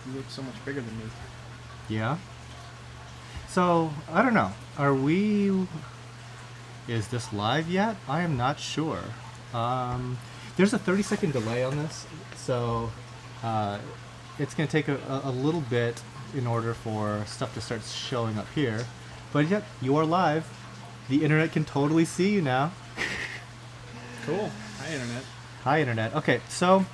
You look so much bigger than me. Yeah. So, I don't know. Are we... Is this live yet? I am not sure. There's a 30-second delay on this, so it's going to take a little bit in order for stuff to start showing up here. But yet, you are live. The internet can totally see you now. Cool. Hi, Internet. Hi, internet. Okay, so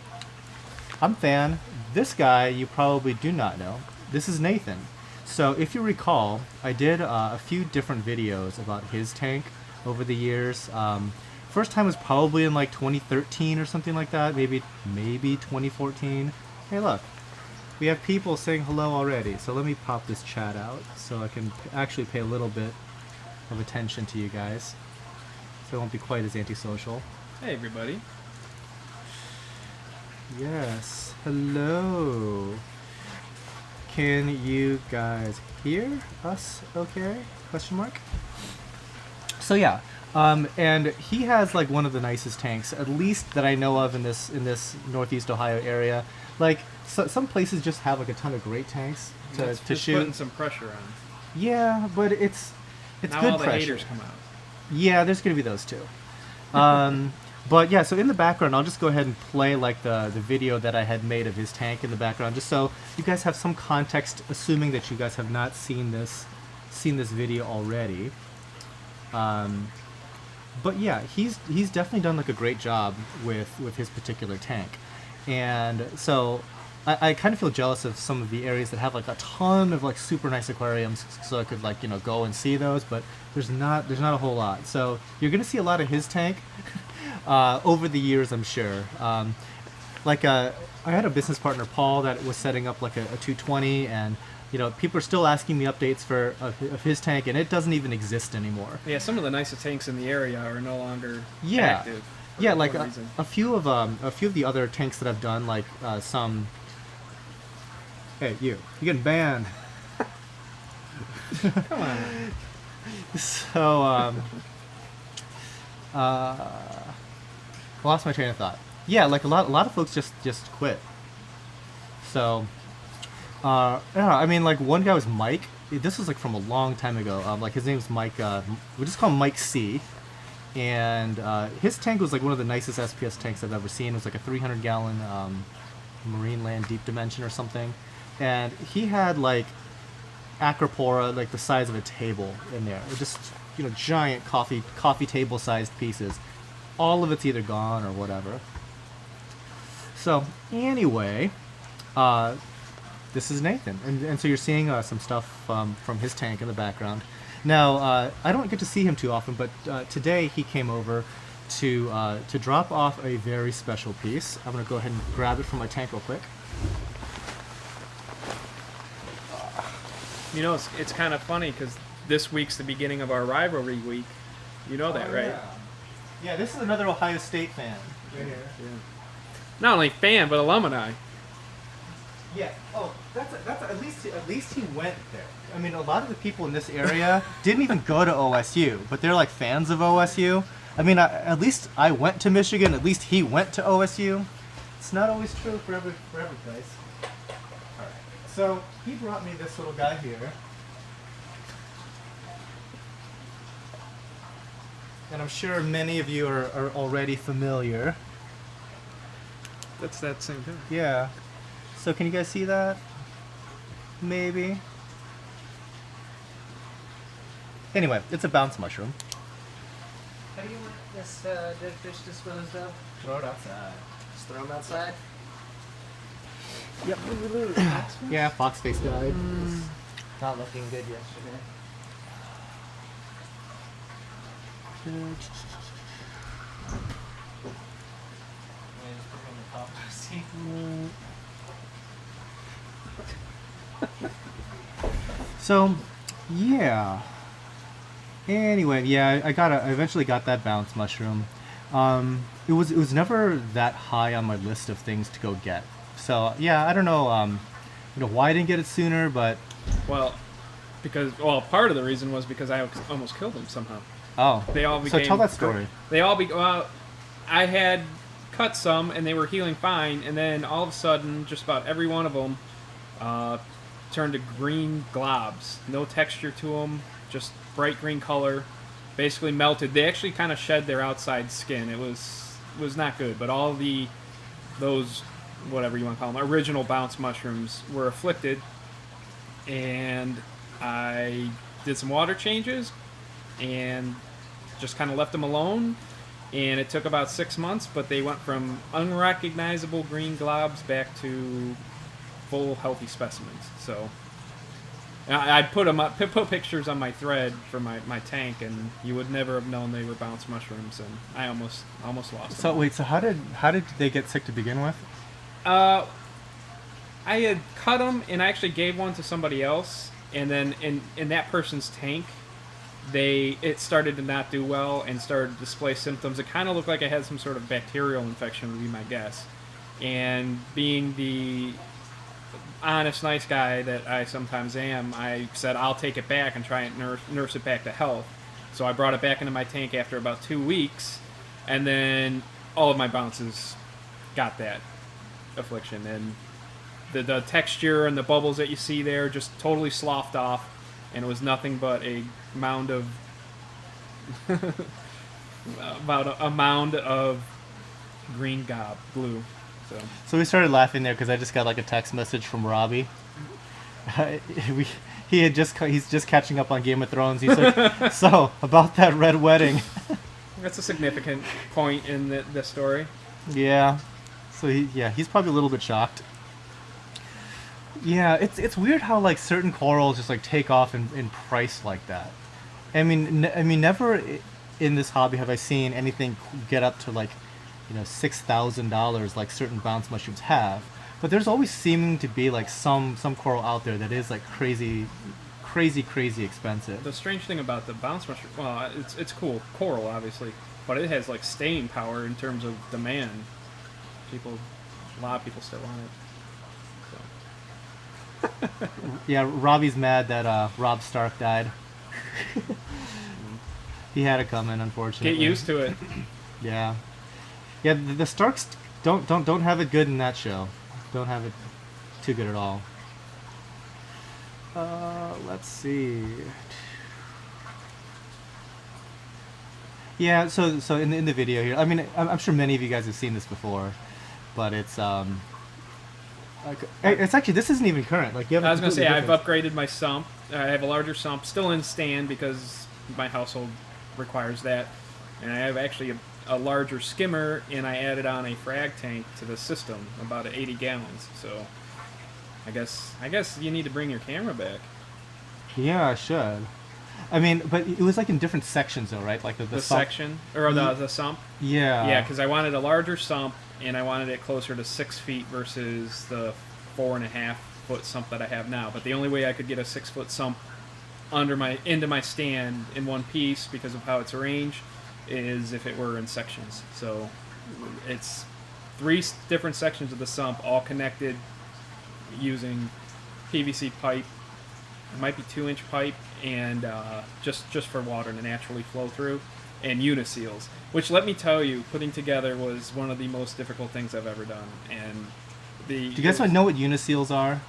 I'm Fan. This guy you probably do not know. This is Nathan. So if you recall, I did a few different videos about his tank over the years. First time was probably in like 2013 or something like that. Maybe 2014. Hey, look. We have people saying hello already. So let me pop this chat out so I can actually pay a little bit of attention to you guys. So it won't be quite as antisocial. Hey, everybody. Yes. Hello. Can you guys hear us okay? Question mark. So yeah, and he has like one of the nicest tanks, at least that I know of in this Northeast Ohio area. Like some places just have like a ton of great tanks to Just shoot. putting some pressure on. Yeah, but it's Now good all the pressure. haters come out. Yeah, there's gonna be those too. But yeah, so in the background, I'll just go ahead and play like the video that I had made of his tank in the background, just so you guys have some context, assuming that you guys have not seen this video already. But yeah, he's definitely done like a great job with his particular tank, and so I kind of feel jealous of some of the areas that have like a ton of like super nice aquariums, so I could like go and see those, but there's not a whole lot. So you're gonna see a lot of his tank. Over the years, I'm sure. I had a business partner, Paul, that was setting up like a 220, and people are still asking me updates of his tank, and it doesn't even exist anymore. Yeah, some of the nicest tanks in the area are no longer Yeah. active. Yeah, like whatever reason. a few of the other tanks that I've done, like some. Hey, you're getting banned. Come on. So I lost my train of thought. Yeah, like a lot of folks just quit. So, yeah, I mean, like one guy was Mike. This was like from a long time ago. Like his name's Mike. We just call him Mike C. And his tank was like one of the nicest SPS tanks I've ever seen. It was like a 300-gallon Marine Land Deep Dimension or something. And he had like acropora like the size of a table in there. It just giant coffee table sized pieces. All of it's either gone or whatever. So anyway, this is Nathan, and so you're seeing some stuff from his tank in the background. Now I don't get to see him too often, but today he came over to drop off a very special piece. I'm gonna go ahead and grab it from my tank real quick. It's kind of funny because this week's the beginning of our rivalry week. You know that, right? Yeah, this is another Ohio State fan right here. Yeah. Not only fan, but alumni. Yeah. Oh, that's at least he went there. I mean, a lot of the people in this area didn't even go to OSU, but they're like fans of OSU. I mean, at least I went to Michigan. At least he went to OSU. It's not always true for every place. All right. So he brought me this little guy here. And I'm sure many of you are already familiar. That's that same thing. Yeah. So can you guys see that? Maybe. Anyway, it's a bounce mushroom. How do you want this dead fish disposed of? Throw it outside. Just throw them outside? Yep. Yeah, fox face died. Not looking good yesterday. So, yeah. Anyway, yeah, I eventually got that bounce mushroom. It was never that high on my list of things to go get. So yeah, I don't know, why I didn't get it sooner, but Well, part of the reason was because I almost killed them somehow. oh, They all became. so tell that story. I had cut some and they were healing fine, and then all of a sudden, just about every one of them turned to green globs. No texture to them, just bright green color. Basically melted. They actually kind of shed their outside skin. It was not good, but all those whatever you want to call them original bounce mushrooms were afflicted, and I did some water changes and just kind of left them alone. And it took about 6 months, but they went from unrecognizable green globs back to full healthy specimens. So I'd put them up, put pictures on my thread for my tank, and you would never have known they were bounce mushrooms, and I almost lost them. So wait, so how did they get sick to begin with? I had cut them, and I actually gave one to somebody else, and then in that person's tank, it started to not do well and started to display symptoms. It kind of looked like I had some sort of bacterial infection, would be my guess. And being the honest, nice guy that I sometimes am, I said I'll take it back and try and nurse it back to health. So I brought it back into my tank after about 2 weeks, and then all of my bounces got that affliction, and the texture and the bubbles that you see there just totally sloughed off, and it was nothing but a mound of about a mound of green glue. So we started laughing there because I just got like a text message from Robbie. He's just catching up on Game of Thrones. He's like, so about that red wedding. That's a significant point in the story. Yeah. So he's probably a little bit shocked. Yeah, it's weird how like certain corals just like take off in price like that. I mean, never in this hobby have I seen anything get up to like, $6,000 like certain bounce mushrooms have. But there's always seeming to be like some coral out there that is like crazy expensive. The strange thing about the bounce mushroom, well, it's cool, coral obviously, but it has like staying power in terms of demand. A lot of people still want it. So. Yeah, Robbie's mad that Robb Stark died. He had it coming, unfortunately. Get used to it. Yeah, the Starks don't have it good in that show. Don't have it too good at all. Let's see. Yeah, so in the video here, I mean, I'm sure many of you guys have seen this before, but it's actually, this isn't even current. Like, you have I was gonna say I've upgraded my sump. I have a larger sump, still in stand because my household requires that, and I have actually a larger skimmer, and I added on a frag tank to the system, about 80 gallons. So I guess you need to bring your camera back. Yeah, I should. I mean, but it was like in different sections though, right? Like the sump. Section or the sump. Yeah. Yeah, because I wanted a larger sump, and I wanted it closer to 6 feet versus the 4.5 foot sump that I have now. But the only way I could get a 6 foot sump into my stand in one piece because of how it's arranged is if it were in sections. So it's 3 different sections of the sump, all connected using PVC pipe. It might be 2-inch pipe, and just for water to naturally flow through, and uniseals, which, let me tell you, putting together was one of the most difficult things I've ever done. And do you guys know what uniseals are?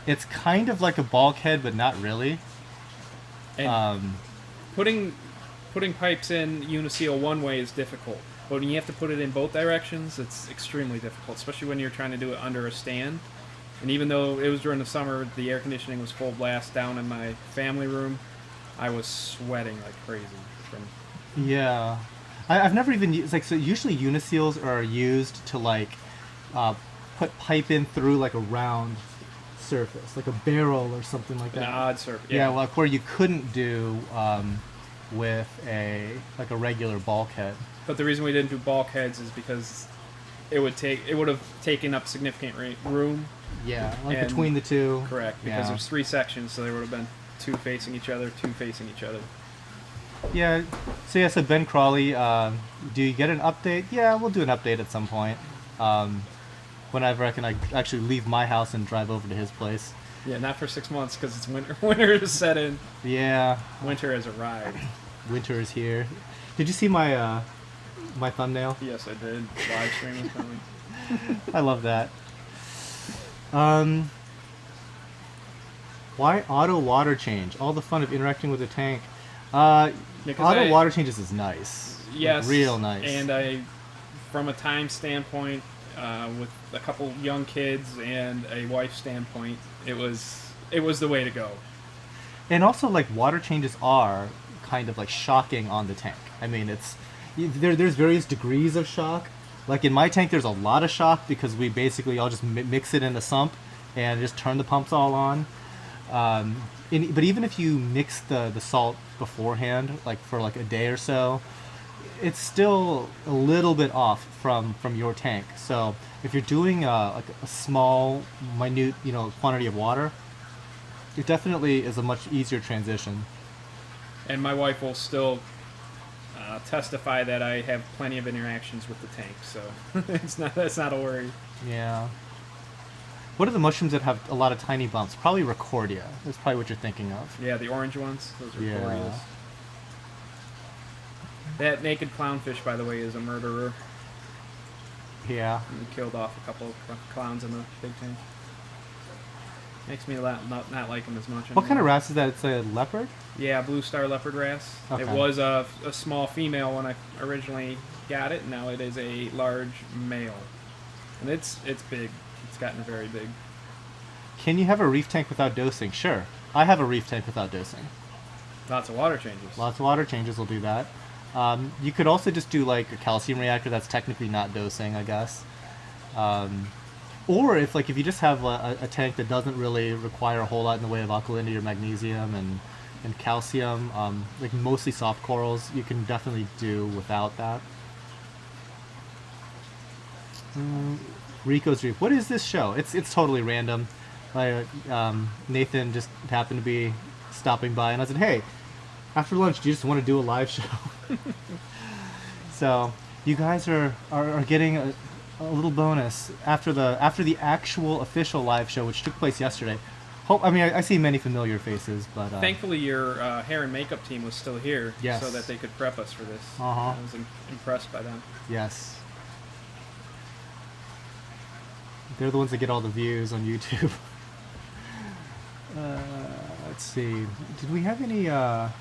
It's kind of like a bulkhead, but not really. And putting pipes in uniseal one way is difficult, but when you have to put it in both directions, it's extremely difficult, especially when you're trying to do it under a stand. And even though it was during the summer, the air conditioning was full blast down in my family room, I was sweating like crazy. Yeah. I've never even used, like, so usually uniseals are used to like put pipe in through like a round surface, like a barrel or something like that. An odd surface. Yeah, well, where you couldn't do with a regular bulkhead. But the reason we didn't do bulkheads is because it would have taken up significant room. Yeah, like between the two. Correct, because there's 3 sections, so there would have been 2 facing each other, 2 facing each other. Yeah. So Ben Crawley, do you get an update? Yeah, we'll do an update at some point. Whenever I can actually leave my house and drive over to his place. Yeah, not for 6 months because it's winter. Winter is set in. Yeah. Winter has arrived. Winter is here. Did you see my my thumbnail? Yes, I did. Live stream is coming. I love that. Why auto water change? All the fun of interacting with the tank. Because Auto water changes is nice. Like, Yes, real nice. And from a time standpoint, with a couple young kids and a wife standpoint, it was the way to go. And also, like, water changes are kind of like shocking on the tank. I mean, there's various degrees of shock. Like in my tank, there's a lot of shock because we basically all just mix it in the sump and just turn the pumps all on. But even if you mix the salt beforehand, like for like a day or so, it's still a little bit off from your tank. So if you're doing like a small, minute, quantity of water, it definitely is a much easier transition. And my wife will still testify that I have plenty of interactions with the tank, so that's not a worry. Yeah. What are the mushrooms that have a lot of tiny bumps? Probably Recordia. That's probably what you're thinking of. Yeah, the orange ones, those are Yeah. glorious. That naked clownfish, by the way, is a murderer. Yeah. He killed off a couple of clowns in the big tank. Makes me not like him as much anymore. What kind of wrasse is that? It's a leopard? Yeah, blue star leopard wrasse. Okay. It was a small female when I originally got it. Now it is a large male, and it's big. It's gotten very big. Can you have a reef tank without dosing? Sure. I have a reef tank without dosing. Lots of water changes. Lots of water changes will do that. You could also just do like a calcium reactor that's technically not dosing, I guess. Or if you just have a tank that doesn't really require a whole lot in the way of alkalinity or magnesium and calcium, like mostly soft corals, you can definitely do without that. Rico's Reef. What is this show? It's totally random. Nathan just happened to be stopping by, and I said, "Hey, after lunch, do you just want to do a live show?" So you guys are getting a little bonus after the actual official live show, which took place yesterday. I see many familiar faces, but Thankfully, your hair and makeup team was still here, Yes. so that they could prep us for this. Uh-huh. I was impressed by them. yes, they're the ones that get all the views on YouTube. Let's see. Did we have any? I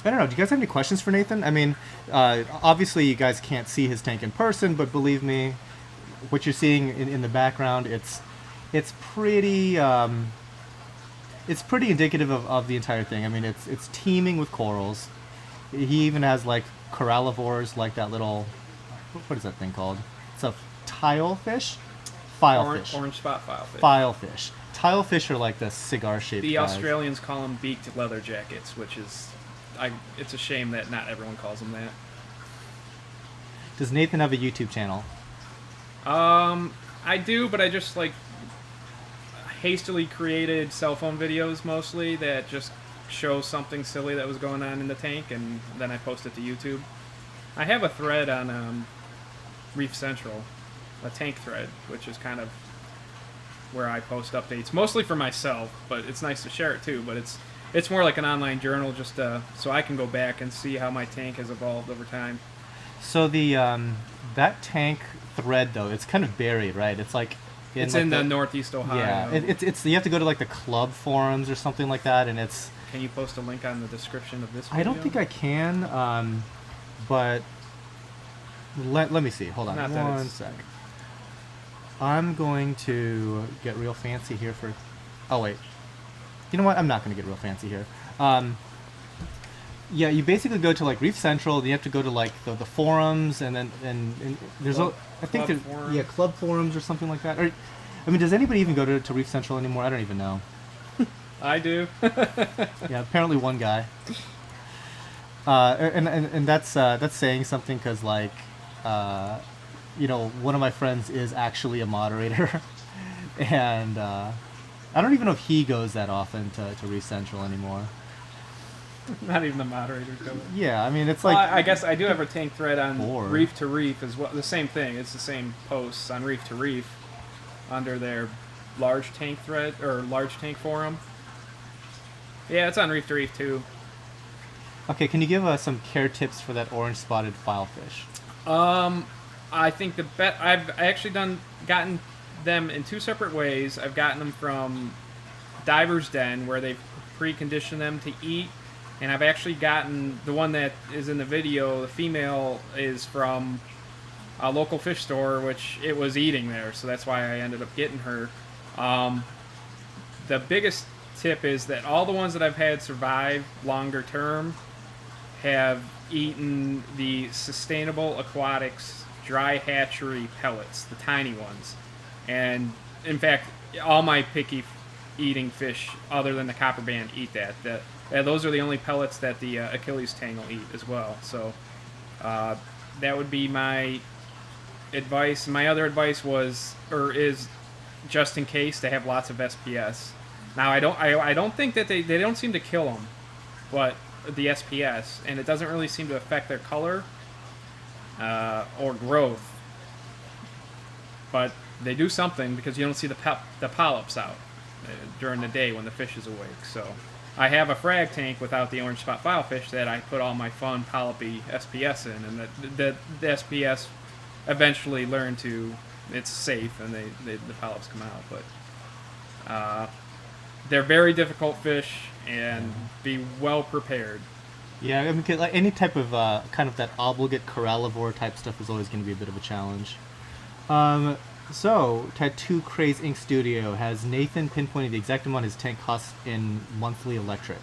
don't know. Do you guys have any questions for Nathan? I mean, obviously you guys can't see his tank in person, but believe me, what you're seeing in the background, it's pretty indicative of the entire thing. I mean, it's teeming with corals. He even has like corallivores, like that little, what is that thing called? It's a tile fish, filefish, Orange spot filefish. filefish. Tilefish are like the cigar-shaped The guys. Australians call them beaked leather jackets, which is, it's a shame that not everyone calls them that. Does Nathan have a YouTube channel? I do, but I just hastily created cell phone videos mostly that just show something silly that was going on in the tank, and then I post it to YouTube. I have a thread on Reef Central, a tank thread, which is kind of where I post updates, mostly for myself, but it's nice to share it too. But it's more like an online journal, just so I can go back and see how my tank has evolved over time. So the that tank thread though, it's kind of buried, right? It's like It's in the Northeast Ohio. Yeah, it's you have to go to like the club forums or something like that, and it's. Can you post a link on the description of this video? I don't think I can, but let me see. Hold on Not that one it's- sec. I'm going to get real fancy here for. Oh wait, you know what? I'm not going to get real fancy here. Yeah, you basically go to like Reef Central. Then you have to go to like the forums, and then and there's Club there's forums. club forums or something like that. Or, I mean, does anybody even go to Reef Central anymore? I don't even know. I do. Yeah, apparently one guy. And that's saying something because like, one of my friends is actually a moderator, and I don't even know if he goes that often to Reef Central anymore. Not even the moderator go. Yeah, I mean it's like. Well, I guess I do have a tank thread on Or- Reef to Reef as well. The same thing. It's the same posts on Reef to Reef under their large tank thread or large tank forum. Yeah, it's on Reef to Reef too. Okay, can you give us some care tips for that orange spotted filefish? I think I've actually gotten them in two separate ways. I've gotten them from diver's den where they've preconditioned them to eat. And I've actually gotten the one that is in the video. The female is from a local fish store, which it was eating there, so that's why I ended up getting her. The biggest tip is that all the ones that I've had survive longer term have eaten the Sustainable Aquatics dry hatchery pellets, the tiny ones. And in fact, all my picky eating fish, other than the copper band, eat that. Those are the only pellets that the Achilles tang will eat as well. So that would be my advice. My other advice is just in case to have lots of SPS. Now I don't think that they don't seem to kill them, but the SPS, and it doesn't really seem to affect their color or growth. But they do something because you don't see the polyps out during the day when the fish is awake. So I have a frag tank without the orange spot filefish that I put all my fun polypy SPS in, and the SPS eventually learn to it's safe and the polyps come out. But they're very difficult fish, and be well prepared. Yeah, I mean, 'cause, like, any type of kind of that obligate corallivore type stuff is always going to be a bit of a challenge. So, Tattoo Craze Ink Studio, has Nathan pinpointed the exact amount his tank costs in monthly electric?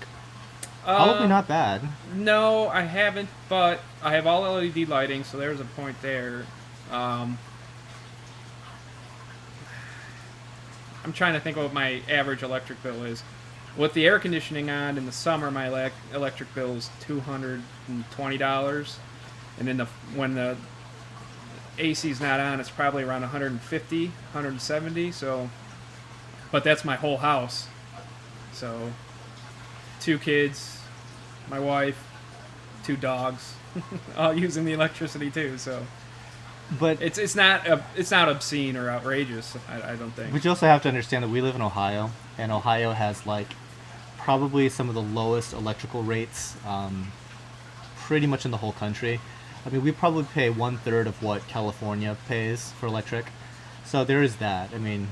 Probably not bad. No, I haven't, but I have all LED lighting, so there's a point there. I'm trying to think what my average electric bill is. With the air conditioning on in the summer, my electric bill is $220, and then when the AC's not on, it's probably around 150, 170. So, but that's my whole house. So, 2 kids, my wife, 2 dogs, all using the electricity too. So, But it's not obscene or outrageous. I don't think. But you also have to understand that we live in Ohio, and Ohio has like probably some of the lowest electrical rates, pretty much in the whole country. I mean, we probably pay 1/3 of what California pays for electric, so there is that. I mean,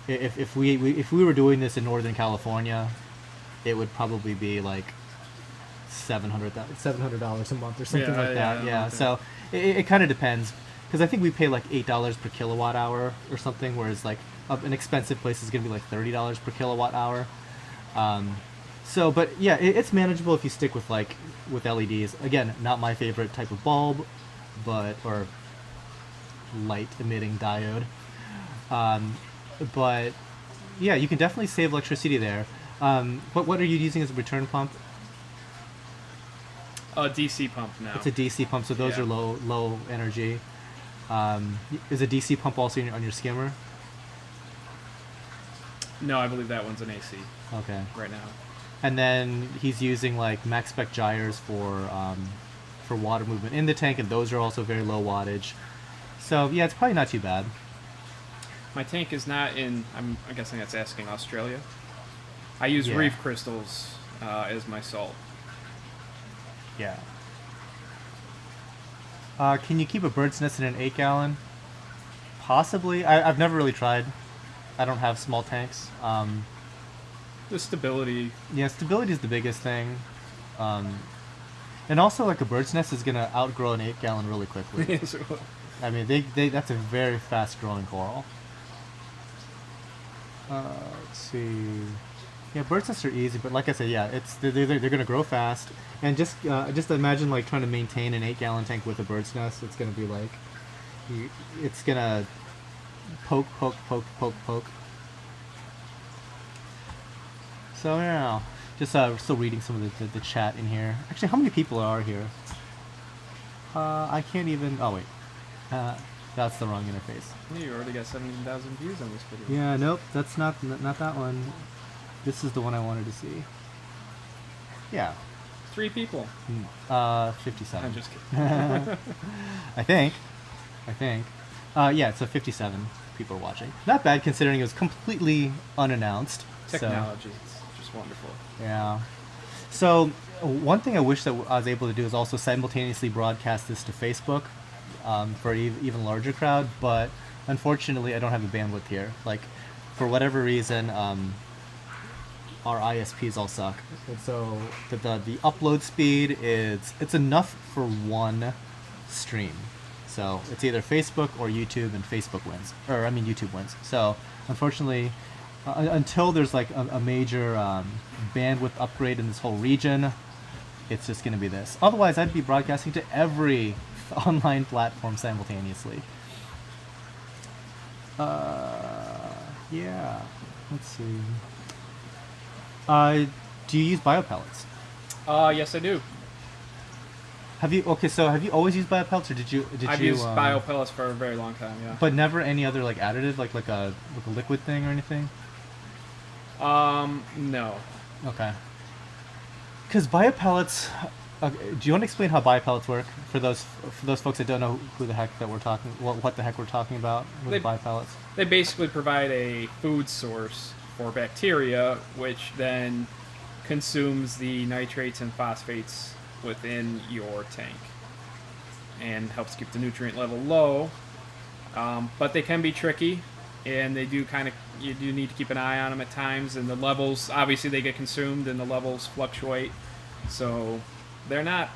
if we were doing this in Northern California, it would probably be like $700 a month or something like that. Yeah. So it kind of depends. Because I think we pay like $8 per kilowatt hour or something, whereas like an expensive place is going to be like $30 per kilowatt hour. But yeah, it's manageable if you stick with LEDs. Again, not my favorite type of bulb, or light emitting diode. But yeah, you can definitely save electricity there. What are you using as a return pump? A DC pump now. It's a DC pump, so those are low energy. Is a DC pump also on your skimmer? No, I believe that one's an AC. Okay. Right now. And then he's using like max spec gyres for water movement in the tank, and those are also very low wattage. So yeah, it's probably not too bad. My tank is not in. I'm guessing that's asking Australia. I use Reef crystals as my salt. Yeah. Can you keep a bird's nest in an 8-gallon? Possibly. I've never really tried. I don't have small tanks. The stability. Yeah, stability is the biggest thing. And also, like, a bird's nest is going to outgrow an 8-gallon really quickly. Yes, it will. I mean, that's a very fast-growing coral. Let's see. Yeah, bird's nests are easy, but like I said, yeah, they're going to grow fast. And just imagine like trying to maintain an 8-gallon tank with a bird's nest. It's going to be like, it's going to poke. So yeah, just still reading some of the chat in here. Actually, how many people are here? I can't even. Oh wait, that's the wrong interface. Yeah, you already got 17,000 views on this video. Yeah, nope, that's not that one. This is the one I wanted to see. Yeah. 3 people. 57. I'm just kidding. I think. Yeah, so 57 people are watching. Not bad considering it was completely unannounced. Technology. It's just wonderful. Yeah. So one thing I wish that I was able to do is also simultaneously broadcast this to Facebook for an even larger crowd, but unfortunately I don't have the bandwidth here. Like, for whatever reason, our ISPs all suck. And so the upload speed it's enough for one stream. So it's either Facebook or YouTube, and Facebook wins, or I mean YouTube wins. So unfortunately, until there's like a major bandwidth upgrade in this whole region, it's just going to be this. Otherwise, I'd be broadcasting to every online platform simultaneously. Yeah. Let's see. Do you use biopellets? Yes, I do. Have you have you always used biopellets, or did you I've used biopellets for a very long time, yeah. But never any other like additive, like a liquid thing or anything? No. Okay. Because biopellets, do you want to explain how biopellets work for those folks that don't know who the heck that we're talking, what the heck we're talking about with biopellets? They basically provide a food source for bacteria, which then consumes the nitrates and phosphates within your tank and helps keep the nutrient level low. But they can be tricky, and they do you do need to keep an eye on them at times, and the levels, obviously they get consumed and the levels fluctuate, so they're not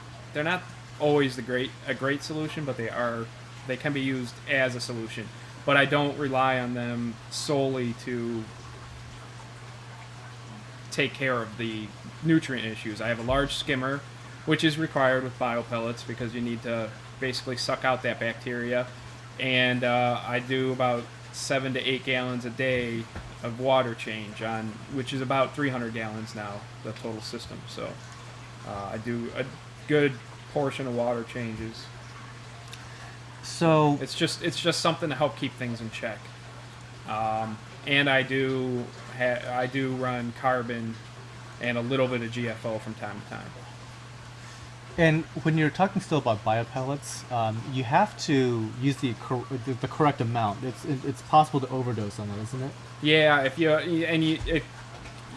always a great solution, but they can be used as a solution. But I don't rely on them solely to take care of the nutrient issues. I have a large skimmer, which is required with biopellets because you need to basically suck out that bacteria, and I do about 7 to 8 gallons a day of water change on, which is about 300 gallons now, the total system. So I do a good portion of water changes. So it's just something to help keep things in check. And I do run carbon and a little bit of GFO from time to time. And when you're talking still about biopellets, you have to use the correct amount. It's possible to overdose on that, isn't it? Yeah,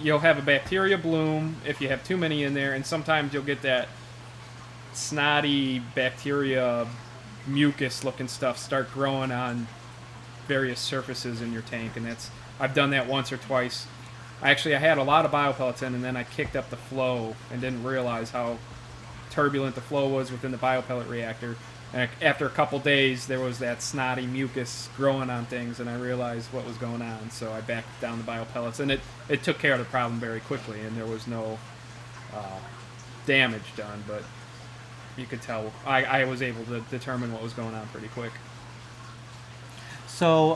you'll have a bacteria bloom if you have too many in there, and sometimes you'll get that snotty bacteria mucus looking stuff start growing on various surfaces in your tank, and I've done that once or twice. I had a lot of biopellets in, and then I kicked up the flow and didn't realize how turbulent the flow was within the biopellet reactor. And after a couple days, there was that snotty mucus growing on things, and I realized what was going on. So I backed down the biopellets, and it took care of the problem very quickly, and there was no damage done. But you could tell I was able to determine what was going on pretty quick. So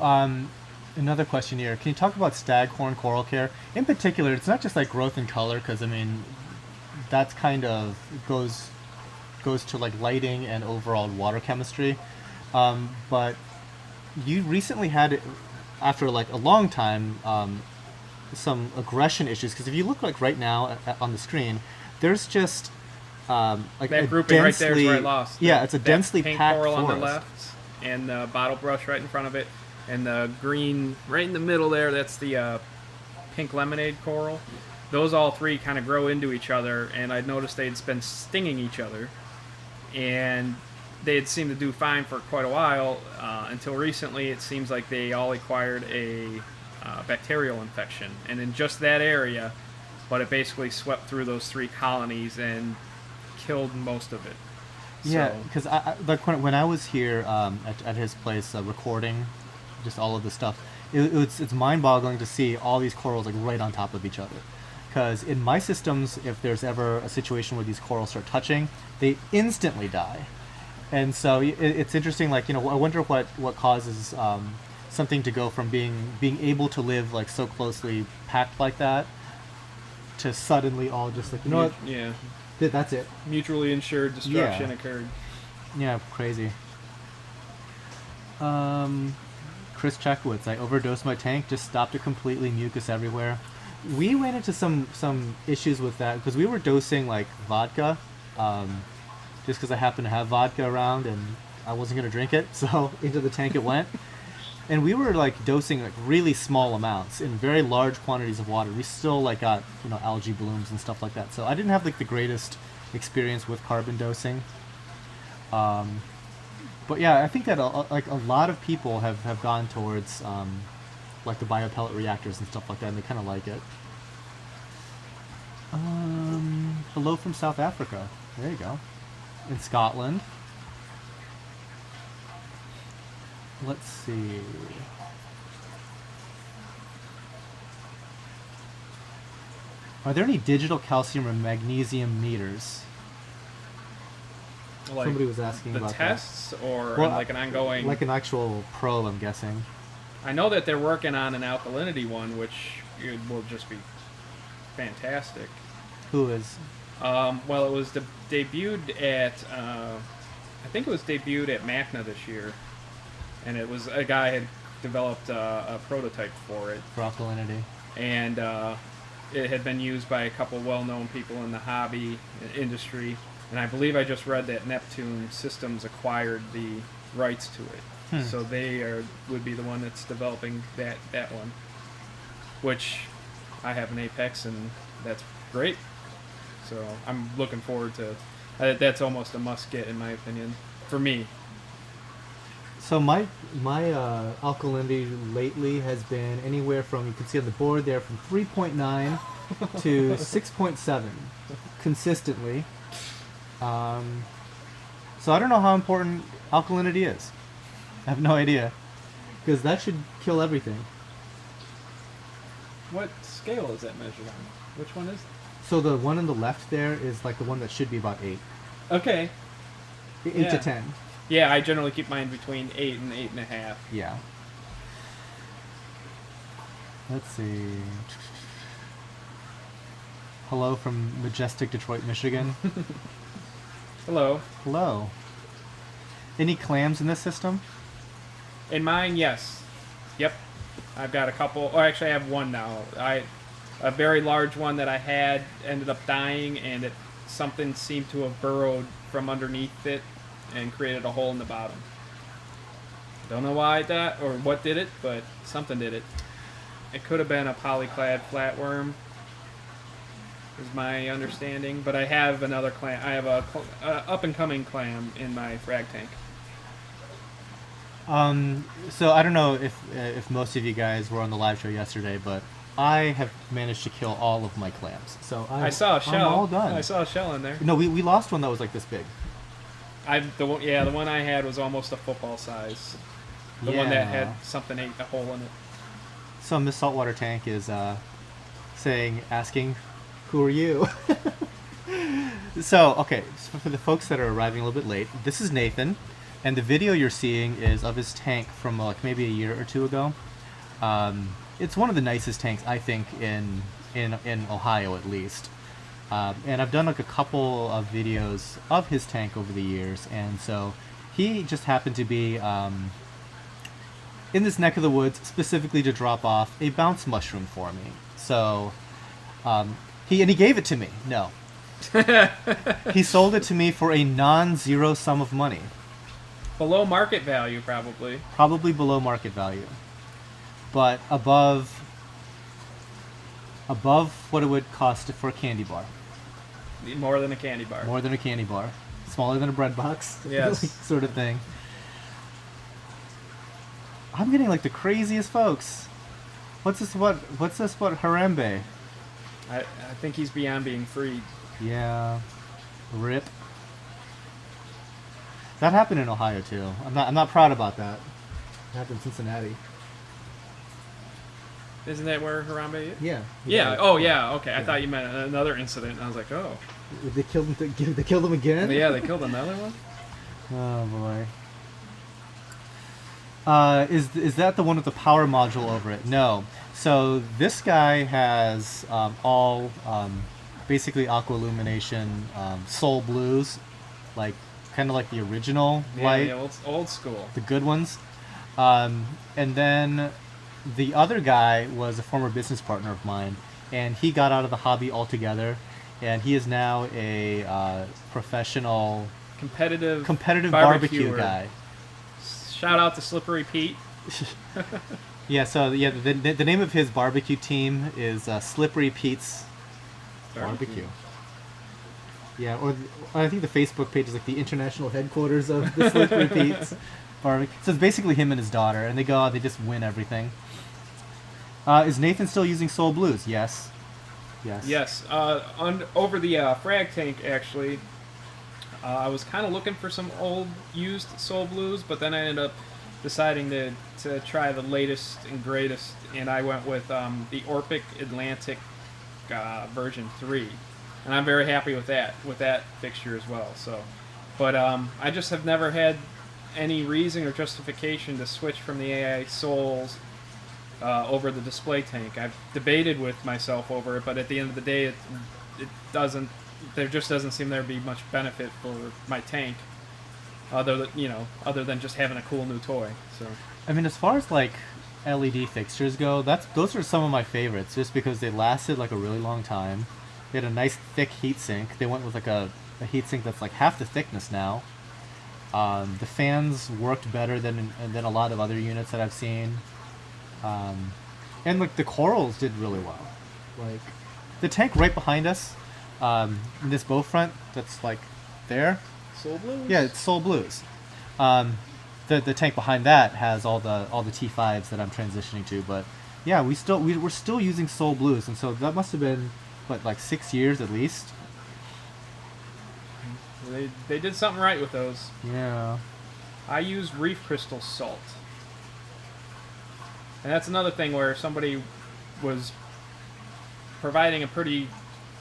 another question here: can you talk about staghorn coral care in particular? It's not just like growth and color, because I mean, that's kind of goes to like lighting and overall water chemistry. But you recently had, after like a long time, some aggression issues, because if you look like right now on the screen, there's just like that a grouping right densely, there is where I lost. Yeah, it's a densely pink packed coral forest. on the left, and the bottle brush right in front of it, and the green right in the middle there. That's the pink lemonade coral. Those all three kind of grow into each other, and I noticed they'd been stinging each other, and they had seemed to do fine for quite a while until recently. It seems like they all acquired a bacterial infection, and in just that area, but it basically swept through those three colonies and killed most of it. Yeah, because like when I was here at his place recording just all of this stuff, it's mind-boggling to see all these corals like right on top of each other. Because in my systems, if there's ever a situation where these corals start touching, they instantly die. And so it's interesting, like, I wonder what causes something to go from being able to live like so closely packed like that to suddenly all just like, what? Yeah. That's it. Mutually insured destruction occurred. Yeah, crazy. Chris Chekowitz, I overdosed my tank, just stopped it completely, mucus everywhere. We ran into some issues with that because we were dosing like vodka, just because I happened to have vodka around and I wasn't gonna drink it, so into the tank it went. And we were like dosing like really small amounts in very large quantities of water. We still like got algae blooms and stuff like that. So I didn't have like the greatest experience with carbon dosing. But yeah, I think that a lot of people have gone towards like the biopellet reactors and stuff like that, and they kind of like it. Hello from South Africa. There you go. In Scotland. Let's see. Are there any digital calcium or magnesium meters? Like Somebody was asking the about tests or Well, like an ongoing. Like an actual probe, I'm guessing. I know that they're working on an alkalinity one, which it will just be fantastic. Who is? Well, it was debuted at, I think it was debuted at MACNA this year, and it was a guy had developed a prototype for it, For alkalinity. and it had been used by a couple well-known people in the hobby industry, and I believe I just read that Neptune Systems acquired the rights to it, so they would be the one that's developing that one, which I have an Apex, and that's great. So I'm looking forward to. That's almost a must-get in my opinion, for me. So my alkalinity lately has been anywhere from, you can see on the board there, from 3.9 to 6.7 consistently. So I don't know how important alkalinity is. I have no idea, because that should kill everything. What scale is that measured on? Which one is it? So the one on the left there is like the one that should be about 8. Okay. 8 Yeah. to 10. Yeah, I generally keep mine between 8 and 8.5. Yeah. Let's see. Hello from majestic Detroit, Michigan. Hello. Hello. Any clams in this system? In mine, yes. Yep. I've got a couple. Or actually, I have one now. A very large one that I had ended up dying, and something seemed to have burrowed from underneath it and created a hole in the bottom. Don't know why it died or what did it, but something did it. It could have been a polyclad flatworm, is my understanding. But I have another clam. I have a up-and-coming clam in my frag tank. So I don't know if most of you guys were on the live show yesterday, but I have managed to kill all of my clams. So I saw a shell. I'm all done. I saw a shell in there. No, we lost one that was like this big. The one I had was almost a football size. The one that had something ate a hole in it. So Miss Saltwater Tank is asking, who are you? So for the folks that are arriving a little bit late, this is Nathan, and the video you're seeing is of his tank from like maybe a year or two ago. It's one of the nicest tanks, I think, in Ohio at least. And I've done like a couple of videos of his tank over the years, and so he just happened to be in this neck of the woods specifically to drop off a bounce mushroom for me. So he gave it to me. No, he sold it to me for a non-zero sum of money. Below market value, probably. Probably below market value, but above what it would cost for a candy bar. More than a candy bar. More than a candy bar. Smaller than a bread box. Yes. Sort of thing. I'm getting like the craziest folks. What's this? What Harambe? I think he's beyond being freed. Yeah. Rip. That happened in Ohio too. I'm not proud about that. It happened in Cincinnati. Isn't that where Harambe is? Yeah. Yeah. Oh, yeah. Okay. I Yeah. thought you meant another incident. I was like, oh. They killed him. They killed him again. Yeah, they killed another one. Oh boy. Is that the one with the power module over it? No. So this guy has all basically aqua illumination soul blues, like kind of like the original light, the old school. the good ones. And then the other guy was a former business partner of mine, and he got out of the hobby altogether, and he is now a professional Competitive barbecue barbecuer. guy. Shout out to Slippery Pete. Yeah, so the name of his barbecue team is Slippery Pete's Barbecue. Yeah, or I think the Facebook page is like the international headquarters of the Slippery Pete's Barbecue. So it's basically him and his daughter, and they just win everything. Is Nathan still using Soul Blues? Yes. Yes. Yes, over the frag tank actually. I was kind of looking for some old used Soul Blues, but then I ended up deciding to try the latest and greatest, and I went with the Orpic Atlantic version 3, and I'm very happy with that fixture as well. So, but I just have never had any reason or justification to switch from the AI Souls over the display tank. I've debated with myself over it, but at the end of the day, it doesn't. There just doesn't seem there to be much benefit for my tank, other than just having a cool new toy. So, I mean, as far as like LED fixtures go, those are some of my favorites, just because they lasted like a really long time. They had a nice thick heatsink. They went with like a heatsink that's like half the thickness now. The fans worked better than a lot of other units that I've seen. And like the corals did really well. Like the tank right behind us, in this bow front that's like there. Soul Blues. Yeah, it's Soul Blues. The tank behind that has all the T5s that I'm transitioning to, but yeah, we're still using Soul Blues, and so that must have been what, like 6 years at least. They did something right with those. Yeah. I use Reef Crystal Salt. And that's another thing where somebody was providing a pretty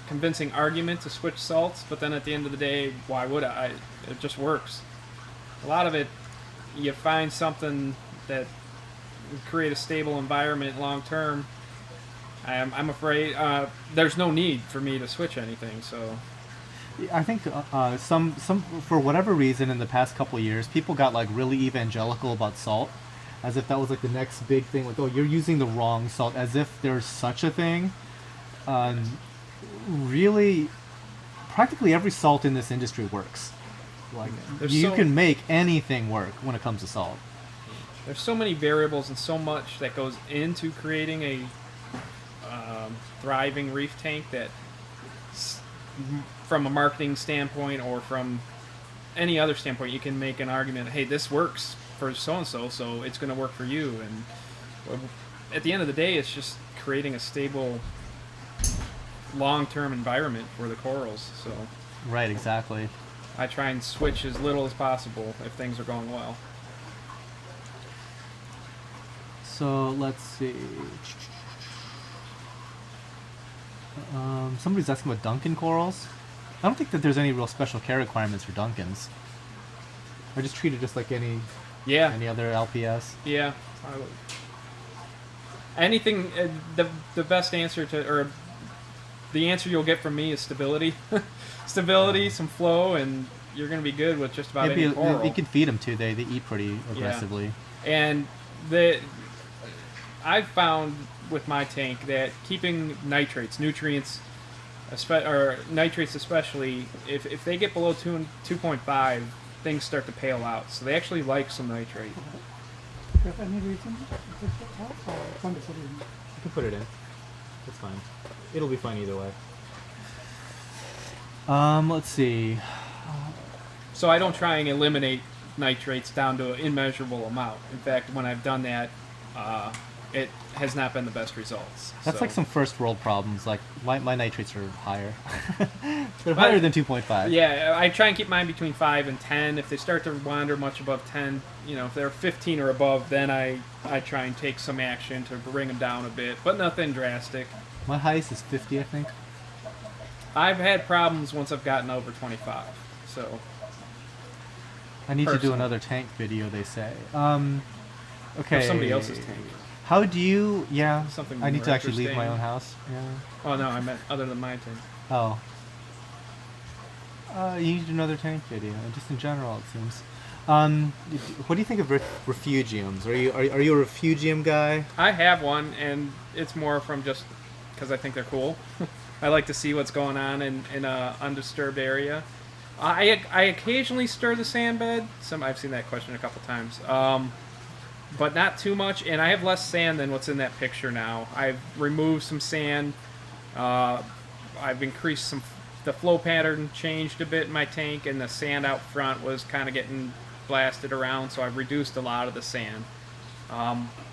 convincing argument to switch salts, but then at the end of the day, why would I? It just works. A lot of it, you find something that would create a stable environment long term. I'm afraid there's no need for me to switch anything, so... I think some for whatever reason in the past couple of years, people got like really evangelical about salt, as if that was like the next big thing. Like, oh, you're using the wrong salt, as if there's such a thing. Really, practically every salt in this industry works. Like, you can make anything work when it comes to salt. There's so many variables and so much that goes into creating a thriving reef tank that, from a marketing standpoint or from any other standpoint, you can make an argument, hey, this works for so-and-so, so it's going to work for you. And at the end of the day, it's just creating a stable, long-term environment for the corals. So, right, exactly. I try and switch as little as possible if things are going well. So, let's see. Somebody's asking about Duncan corals. I don't think that there's any real special care requirements for Duncans. I just treat it just like any other LPS. Yeah. Anything, the best answer to, or the answer you'll get from me is stability. Stability, some flow, and you're going to be good with just about any coral. You can feed them too. They eat pretty aggressively. Yeah. And I've found with my tank that keeping nitrates, nutrients, nitrates especially, if they get below 2.5, things start to pale out. So they actually like some nitrate. Any reason? You can put it in. It's fine. It'll be fine either way. Let's see. So I don't try and eliminate nitrates down to an immeasurable amount. In fact, when I've done that, it has not been the best results. That's like some first world problems. Like my nitrates are higher. They're higher than 2.5. Yeah, I try and keep mine between 5 and 10. If they start to wander much above 10, if they're 15 or above, then I try and take some action to bring them down a bit, but nothing drastic. My highest is 50, I think. I've had problems once I've gotten over 25, so... I need to do another tank video, they say. Okay. Or somebody else's tank. How do you... Yeah, Something I need more to actually leave my interesting. own house. Yeah. Oh, no, I meant other than my tank. Oh. You need to do another tank video, just in general, it seems. What do you think of refugiums? Are you a refugium guy? I have one, and it's more from just because I think they're cool. I like to see what's going on in an undisturbed area. I occasionally stir the sand bed. I've seen that question a couple times, but not too much. And I have less sand than what's in that picture now. I've removed some sand. I've increased the flow pattern changed a bit in my tank, and the sand out front was kind of getting blasted around, so I've reduced a lot of the sand.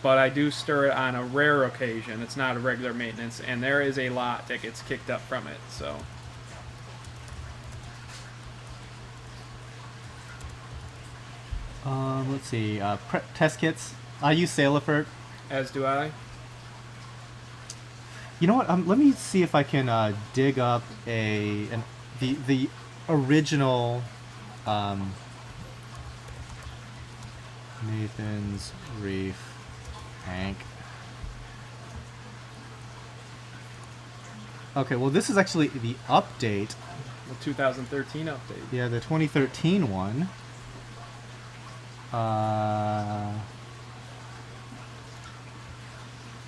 But I do stir it on a rare occasion. It's not a regular maintenance, and there is a lot that gets kicked up from it. So Let's see. Test kits. I use Salifert. as do I. You know what? Let me see if I can dig up the original Nathan's Reef tank. Okay, well this is actually the update. The 2013 update. Yeah, the 2013 one.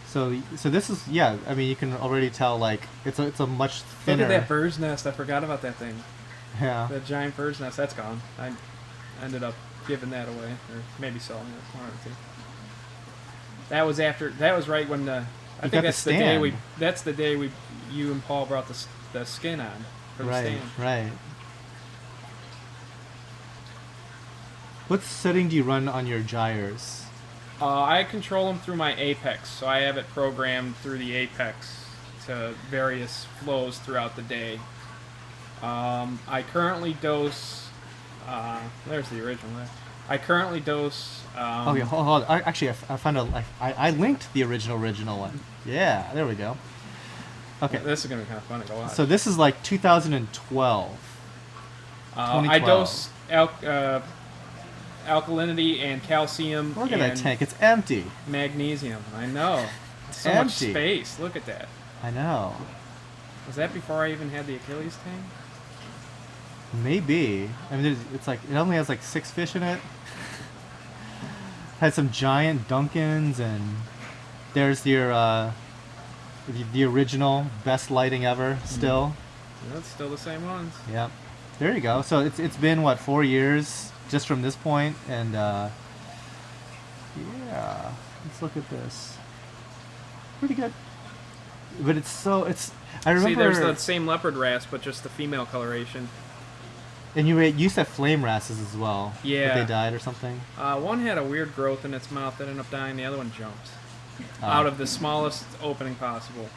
So this is, yeah. I mean, you can already tell like it's a much thinner. Look at that bird's nest. I forgot about that thing. Yeah. That giant bird's nest. That's gone. I ended up giving that away, or maybe selling it. One or two. That was after. That was right when the. I You think got that's the the day stand. we. That's the day we. You and Paul brought the skin on for the Right. stand. Right. What setting do you run on your gyres? I control them through my Apex, so I have it programmed through the Apex to various flows throughout the day. I currently dose. There's the original there. I currently dose. Okay, hold on. I found I linked the original one. Yeah, there we go. Okay, This is gonna be kind of funny to watch. so this is like 2012. I 2012. dose alkalinity and calcium Look at and that tank. It's empty. magnesium. I know. So much Empty. space. Look at that. I know. Was that before I even had the Achilles tank? Maybe. I mean, it's like it only has like 6 fish in it. Had some giant Duncans, and there's your the original best lighting ever. Still, That's still the same ones. Yep. There you go. So it's been what, 4 years just from this point, and yeah. Let's look at this. Pretty good. But I remember. See, there's the same leopard wrasse, but just the female coloration. And you used to have flame wrasses as well. Yeah. But they died or something. One had a weird growth in its mouth that ended up dying. The other one jumped out of the smallest opening possible.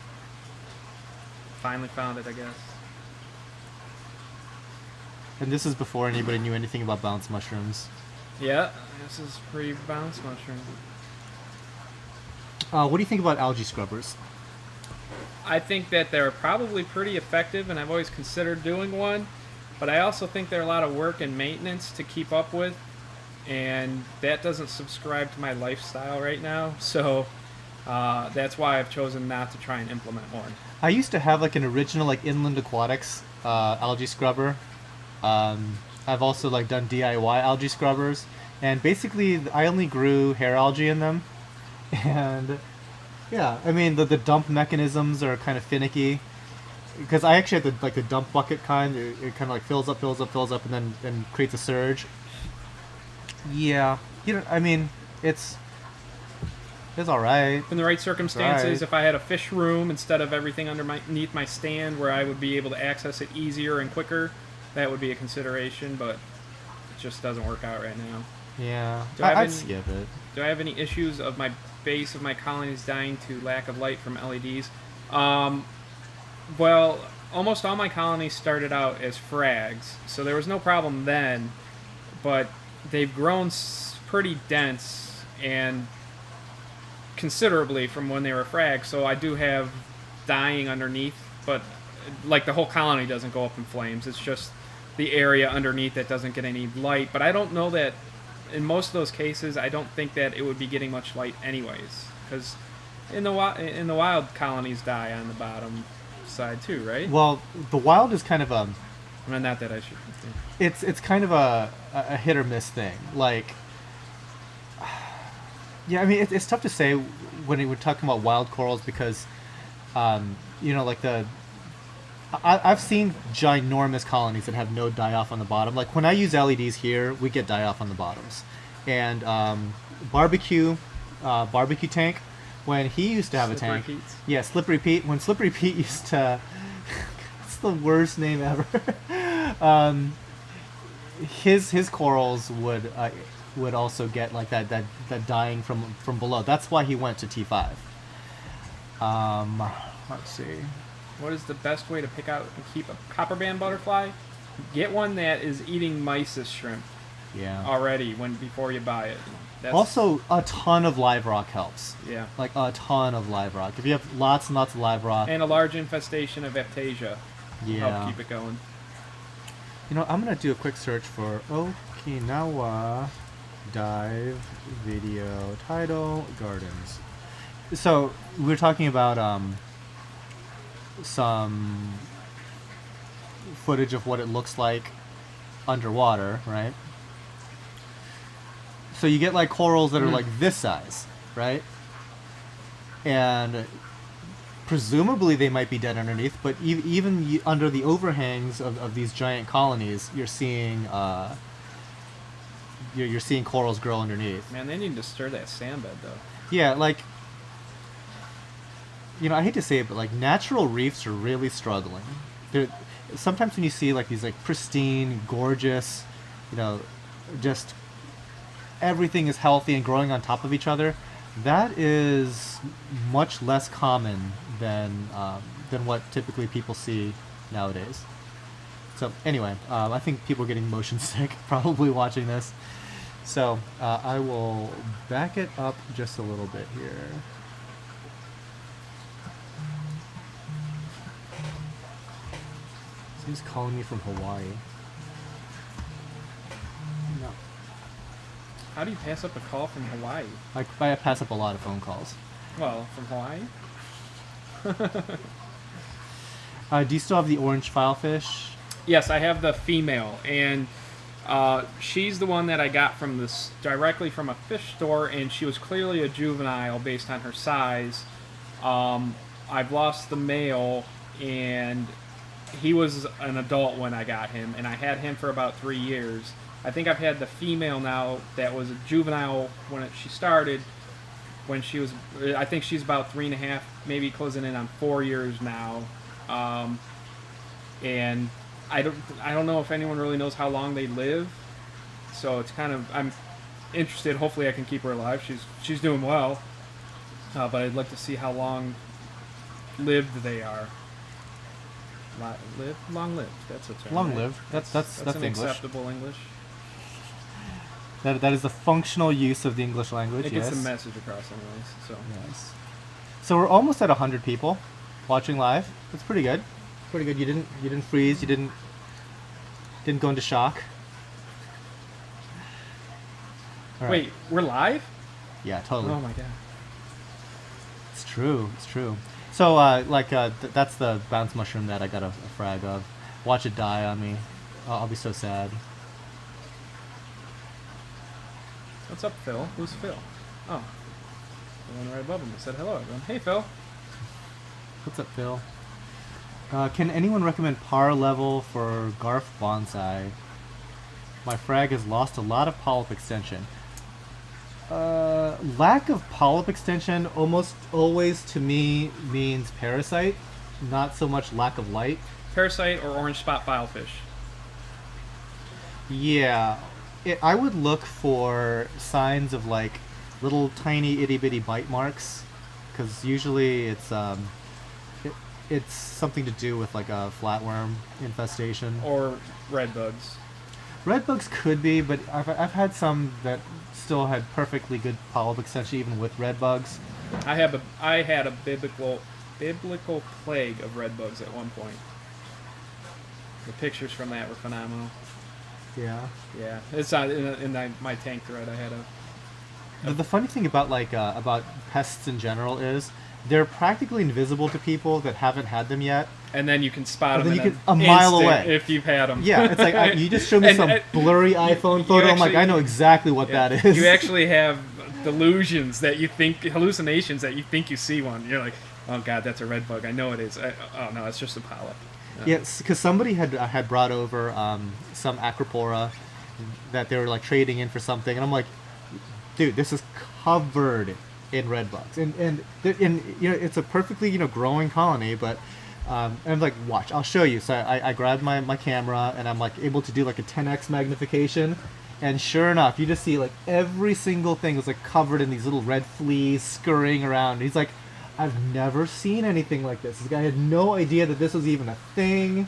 Finally found it, I guess. And this is before anybody knew anything about bounce mushrooms. Yeah, this is pre-bounce mushroom. What do you think about algae scrubbers? I think that they're probably pretty effective, and I've always considered doing one. But I also think they're a lot of work and maintenance to keep up with, and that doesn't subscribe to my lifestyle right now. So that's why I've chosen not to try and implement one. I used to have like an original like Inland Aquatics algae scrubber. I've also like done DIY algae scrubbers, and basically I only grew hair algae in them. And yeah, I mean the dump mechanisms are kind of finicky. Because I actually had the dump bucket kind. It kind of like fills up, and then creates a surge. Yeah, I mean, it's all right. In the right circumstances, Right. if I had a fish room instead of everything underneath my stand where I would be able to access it easier and quicker, that would be a consideration, but it just doesn't work out right now. Yeah, Do I have I'd any- skip it. Do I have any issues of my base of my colonies dying to lack of light from LEDs? Well, almost all my colonies started out as frags, so there was no problem then, but they've grown pretty dense and considerably from when they were frags, so I do have dying underneath, but like the whole colony doesn't go up in flames. It's just the area underneath that doesn't get any light, but I don't know that in most of those cases I don't think that it would be getting much light anyways, because in the wild colonies die on the bottom side too, right? Well, the wild is kind of I mean, not that I should think. it's kind of a hit or miss thing. Like, yeah, I mean it's tough to say when we're talking about wild corals because, like I've seen ginormous colonies that have no die off on the bottom. Like when I use LEDs here, we get die off on the bottoms, and barbecue tank. When he used to have a Slippery tank, Pete's? yeah, Slippery Pete. When Slippery Pete used to, it's the worst name ever. His corals would would also get like that dying from below. That's why he went to T5. Let's see. What is the best way to pick out and keep a copper band butterfly? Get one that is eating nicest shrimp Yeah. already before you buy it. That's, Also, a ton of live rock helps. yeah. Like a ton of live rock. If you have lots and lots of live rock, And a large infestation of Aptasia will yeah. help keep it going. You know, I'm gonna do a quick search for Okinawa dive video Tidal gardens. So we're talking about some footage of what it looks like underwater, right? So you get like corals that are like this size, right? And presumably they might be dead underneath, but even under the overhangs of these giant colonies, you're seeing you're seeing corals grow underneath. Man, they need to stir that sand bed, though. Yeah, like, you know, I hate to say it, but like natural reefs are really struggling. They're, sometimes when you see like these like pristine, gorgeous, you know, just everything is healthy and growing on top of each other, that is much less common than what typically people see nowadays. So anyway, I think people are getting motion sick probably watching this. So I will back it up just a little bit here. He's calling me from Hawaii. No. How do you pass up a call from Hawaii? I pass up a lot of phone calls. Well, from Hawaii? Do you still have the orange filefish? Yes, I have the female, and she's the one that I got from this directly from a fish store, and she was clearly a juvenile based on her size. I've lost the male, and he was an adult when I got him, and I had him for about 3 years. I think I've had the female now that was a juvenile when she started. When she was, I think she's about 3.5, maybe closing in on 4 years now. And I don't know if anyone really knows how long they live. So it's kind of, I'm interested. Hopefully I can keep her alive. She's doing well. But I'd like to see how long lived they are. Long lived. That's a term. Long right? lived. That's an English. acceptable English. That is the functional use of the English language. It gets yes. the message across, anyways. So Yes. So we're almost at 100 people watching live. That's pretty good. Pretty good. You didn't freeze. You didn't go into shock. All right. wait, we're live? Yeah, totally. Oh my god. It's true. It's true. So that's the bounce mushroom that I got a frag of. Watch it die on me. I'll be so sad. What's up, Phil? Who's Phil? Oh, the one right above him. I said hello, everyone. Hey, Phil. What's up, Phil? Can anyone recommend par level for Garf bonsai? My frag has lost a lot of polyp extension. Lack of polyp extension almost always to me means parasite, not so much lack of light. Parasite or orange spot filefish? Yeah, I would look for signs of like little tiny itty bitty bite marks, because usually it's something to do with like a flatworm infestation. Or red bugs? Red bugs could be, but I've had some that still had perfectly good polyp extension even with red bugs. I had a biblical plague of red bugs at one point. The pictures from that were phenomenal. Yeah. Yeah, it's not in my tank thread. I had a. The funny thing about about pests in general is they're practically invisible to people that haven't had them yet. And then you can spot And them then in you can- a mile instant away. if you've had them. Yeah, it's like you just showed me some blurry iPhone photo. I'm like, actually- I know exactly what that is. You actually have delusions that you think, hallucinations that you think you see one. You're like, oh god, that's a red bug. I know it is. Oh no, it's just a polyp. Yes, because somebody had brought over some acropora that they were like trading in for something, and I'm like, dude, this is covered in red bugs, and you know it's a perfectly growing colony, but and I'm like, watch, I'll show you. So I grabbed my camera and I'm like able to do like a 10x magnification, And sure enough, you just see like every single thing was like covered in these little red fleas scurrying around. He's like, I've never seen anything like this. This guy had no idea that this was even a thing.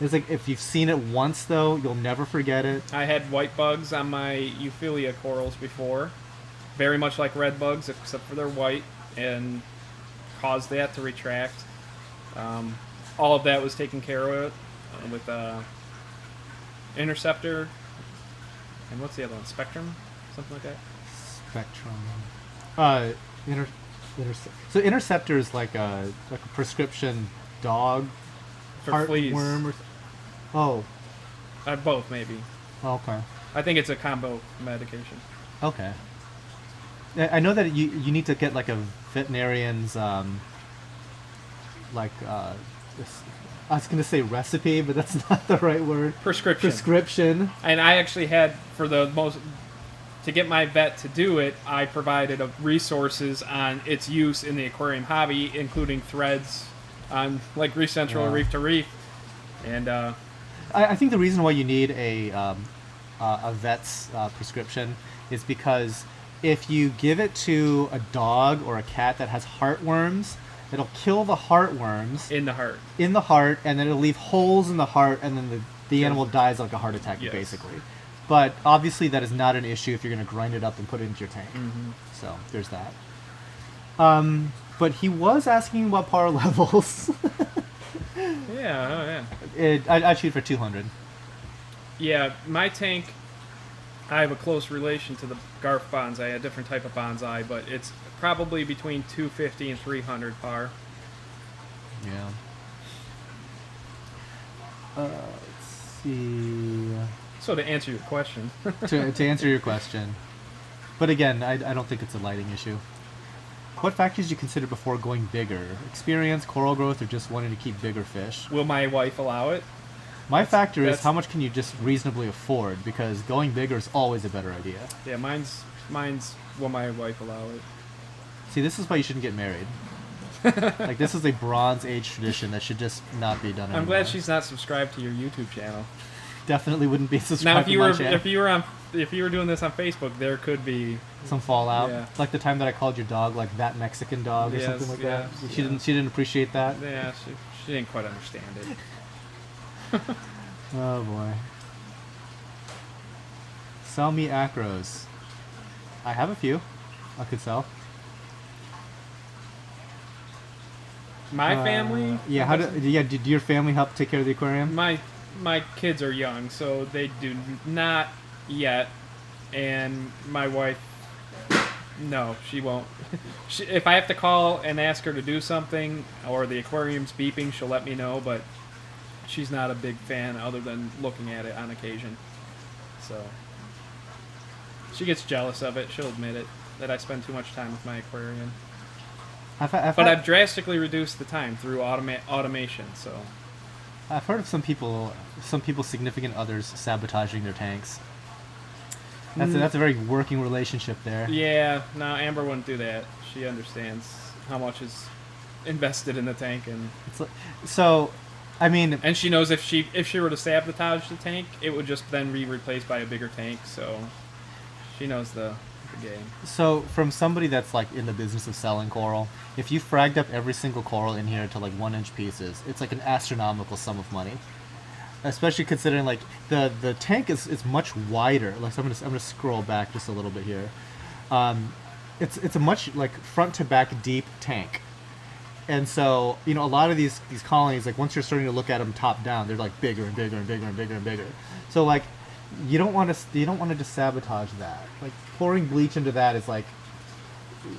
It's like, if you've seen it once though, you'll never forget it. I had white bugs on my Euphyllia corals before, very much like red bugs, except for they're white, and caused that to retract. All of that was taken care of with Interceptor, and what's the other one? Spectrum, something like that. Spectrum. So Interceptor is like a prescription dog For fleas. heartworm. Oh, Both maybe. okay. I think it's a combo medication. Okay. I know that you need to get like a veterinarian's I was gonna say recipe, but that's not the right word. Prescription. And I actually had, for the most, to get my vet to do it, I provided resources on its use in the aquarium hobby, including threads on like Reef Central or Reef to Reef. And I think the reason why you need a vet's prescription is because if you give it to a dog or a cat that has heartworms, it'll kill the heartworms in the heart. And then it'll leave holes in the heart, and then the animal dies like a heart attack, Yes. basically. But obviously that is not an issue if you're going to grind it up and put it into your tank. Mm-hmm. So there's that. But he was asking about power levels. Yeah, oh yeah. I'd shoot for 200. Yeah, my tank, I have a close relation to the Garf bonsai, a different type of bonsai, but it's probably between 250 and 300 par. Yeah. Let's see. So to answer your question, to answer your question. But again, I don't think it's a lighting issue. What factors do you consider before going bigger? Experience, coral growth, or just wanting to keep bigger fish? will my wife allow it? My factor is that's- how much can you just reasonably afford, because going bigger is always a better idea. Yeah, mine's will my wife allow it? See, this is why you shouldn't get married. Like, this is a Bronze Age tradition that should just not be done anymore. I'm glad she's not subscribed to your YouTube channel. Definitely wouldn't be Now, subscribed to my channel. if you were doing this on Facebook, there could be Some fallout. Yeah. Like the time that I called your dog like that Mexican dog or Yes, something like yeah, that. She didn't appreciate that. yeah, she didn't quite understand it. Oh boy. Sell me acros. I have a few. I could sell. My family, Yeah. Did your family help take care of the aquarium? my kids are young, so they do not yet, and my wife, no, she won't. If I have to call and ask her to do something, or the aquarium's beeping, she'll let me know, but she's not a big fan other than looking at it on occasion. So she gets jealous of it. She'll admit it, that I spend too much time with my aquarium. But I've drastically reduced the time through automation, so... I've heard of some people's significant others sabotaging their tanks. That's a very working relationship there. Yeah, no, Amber wouldn't do that. She understands how much is invested in the tank, and It's like, so, I mean, and she knows if she were to sabotage the tank, it would just then be replaced by a bigger tank. So she knows the game. so from somebody that's like in the business of selling coral, if you fragged up every single coral in here to like 1-inch pieces, it's like an astronomical sum of money. Especially considering like the tank is much wider. Like, so I'm gonna scroll back just a little bit here. It's a much like front to back deep tank. And so, you know, a lot of these colonies, like once you're starting to look at them top down, they're like bigger and bigger and bigger and bigger and bigger. So like, you don't want to just sabotage that. Like pouring bleach into that is like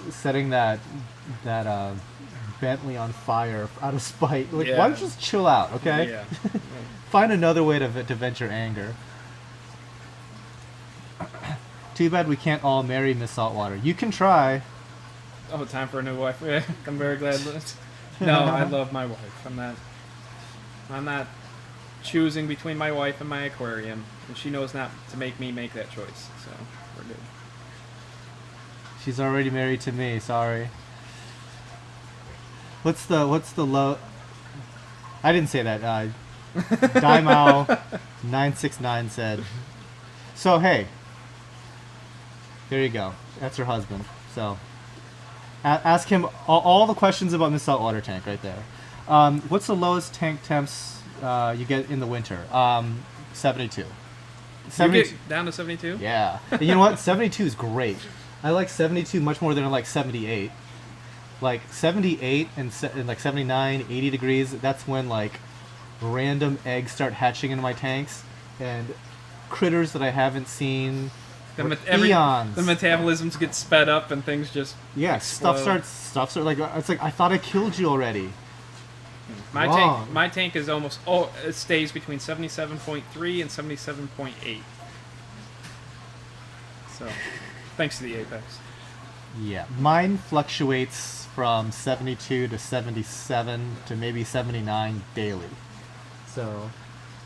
setting that Bentley on fire out of spite. Like, Yeah. why don't you just chill out, okay? Yeah. Find another way to vent your anger. Too bad we can't all marry Miss Saltwater. You can try. Oh, time for a new wife. I'm very glad. No, I love my wife. I'm not choosing between my wife and my aquarium, and she knows not to make me make that choice. So we're good. She's already married to me. Sorry. What's the low? I didn't say that. Daimao 969 said. So hey, There you go. That's her husband. So, ask him all the questions about this saltwater tank right there. What's the lowest tank temps you get in the winter? 72. You 72. get down to 72? Yeah. And you know what? 72 is great. I like 72 much more than I like 78. Like 78 and like 79, 80 degrees, that's when like random eggs start hatching into my tanks and critters that I haven't seen for eons. The metabolisms get sped up and things just explode. stuff starts like it's like I thought I killed you already. My tank is almost it stays between 77.3 and 77.8. So, thanks to the Apex. Yeah, mine fluctuates from 72 to 77 to maybe 79 daily. So,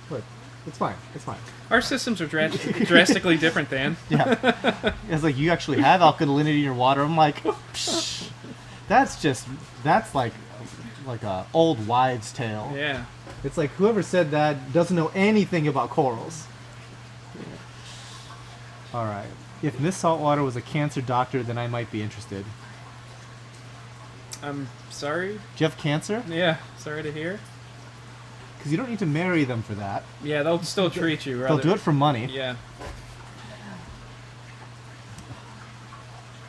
look, it's fine. It's fine. Our systems are drastically different, Dan. Yeah, it's like you actually have alkalinity in your water. I'm like, psh, that's like a old wives' tale. Yeah. It's like whoever said that doesn't know anything about corals. All right. If Miss Saltwater was a cancer doctor, then I might be interested. I'm sorry. Do you have cancer? Yeah, sorry to hear. Because you don't need to marry them for that. Yeah, they'll still treat you. They'll do it for money. Yeah.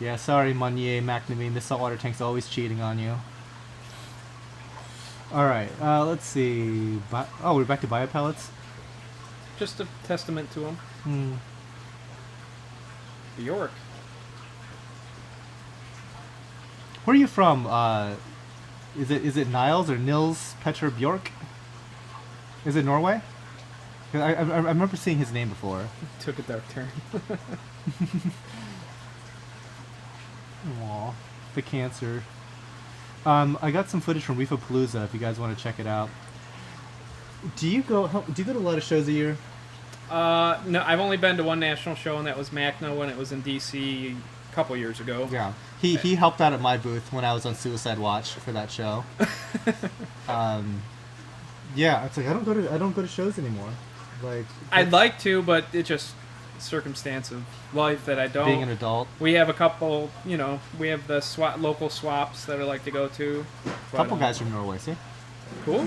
Yeah, sorry, Monnier, McNamee. This saltwater tank's always cheating on you. Alright, let's see. We're back to biopellets? Just a testament to them. Hmm. Bjork. Where are you from? Is it Niles or Nils Petter Bjork? Is it Norway? 'Cause I remember seeing his name before. Took a dark turn. Aw, the cancer. I got some footage from Reefapalooza if you guys want to check it out. Do you go to a lot of shows a year? No, I've only been to one national show, and that was MACNA when it was in DC a couple years ago. Yeah. He helped out at my booth when I was on Suicide Watch for that show. Yeah, it's like I don't go to shows anymore. Like I'd like to, but it just circumstance of life that I don't. being an adult. We have a couple, we have the local swaps that I like to go to. A couple guys from Norway, see? Cool.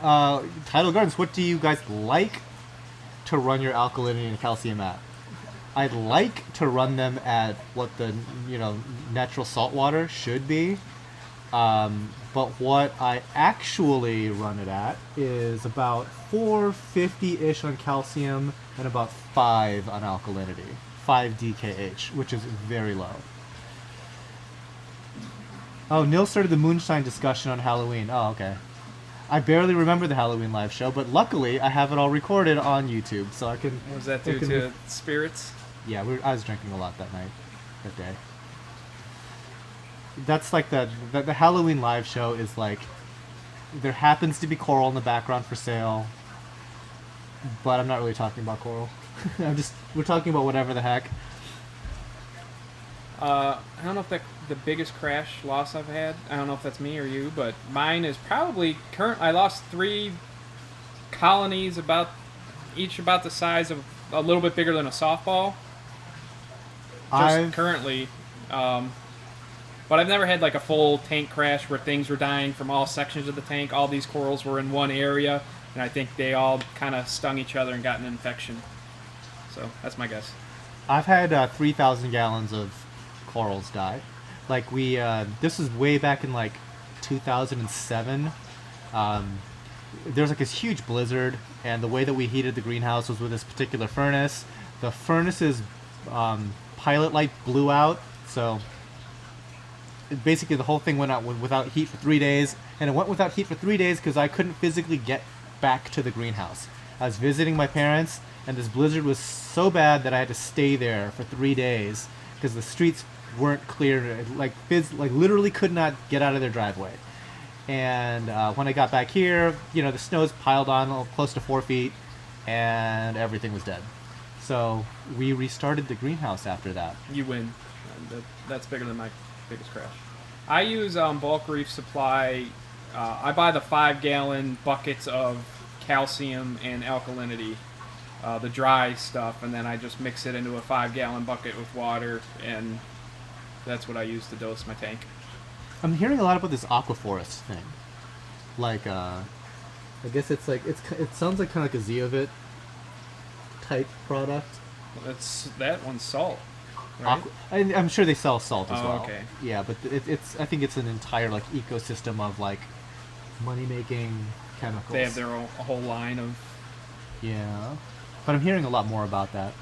Tidal Gardens, what do you guys like to run your alkalinity and calcium at? I'd like to run them at what the natural salt water should be, but what I actually run it at is about 450-ish on calcium and about 5 on alkalinity, 5 DKH, which is very low. Oh, Neil started the moonshine discussion on Halloween. Oh, okay. I barely remember the Halloween live show, but luckily I have it all recorded on YouTube, so I can... What was that due to spirits? Yeah, I was drinking a lot that day. That's like the Halloween live show is like, there happens to be coral in the background for sale, but I'm not really talking about coral. We're talking about whatever the heck. I don't know if the biggest crash loss I've had, I don't know if that's me or you, but mine is probably I lost 3 colonies each about the size of a little bit bigger than a softball. Currently, but I've never had like a full tank crash where things were dying from all sections of the tank. All these corals were in one area, and I think they all kind of stung each other and got an infection. So that's my guess. I've had 3,000 gallons of corals die. Like this is way back in like 2007. There's like this huge blizzard, and the way that we heated the greenhouse was with this particular furnace. The furnace's pilot light blew out, so basically the whole thing went out without heat for 3 days, and it went without heat for 3 days because I couldn't physically get back to the greenhouse. I was visiting my parents, and this blizzard was so bad that I had to stay there for 3 days because the streets weren't clear. Like literally could not get out of their driveway. And when I got back here, the snow's piled on close to 4 feet, and everything was dead. So we restarted the greenhouse after that. You win. That's bigger than my biggest crash. I use bulk Reef supply. I buy the 5-gallon buckets of calcium and alkalinity, the dry stuff, and then I just mix it into a 5-gallon bucket with water, and that's what I use to dose my tank. I'm hearing a lot about this aquaforest thing. Like, I guess it's like it sounds like kind of like a Zeovit type product. That one's salt, right? I'm sure they sell salt as Oh, well. okay. Yeah, but it's I think it's an entire like ecosystem of like money making chemicals. They have a whole line of. Yeah, but I'm hearing a lot more about that.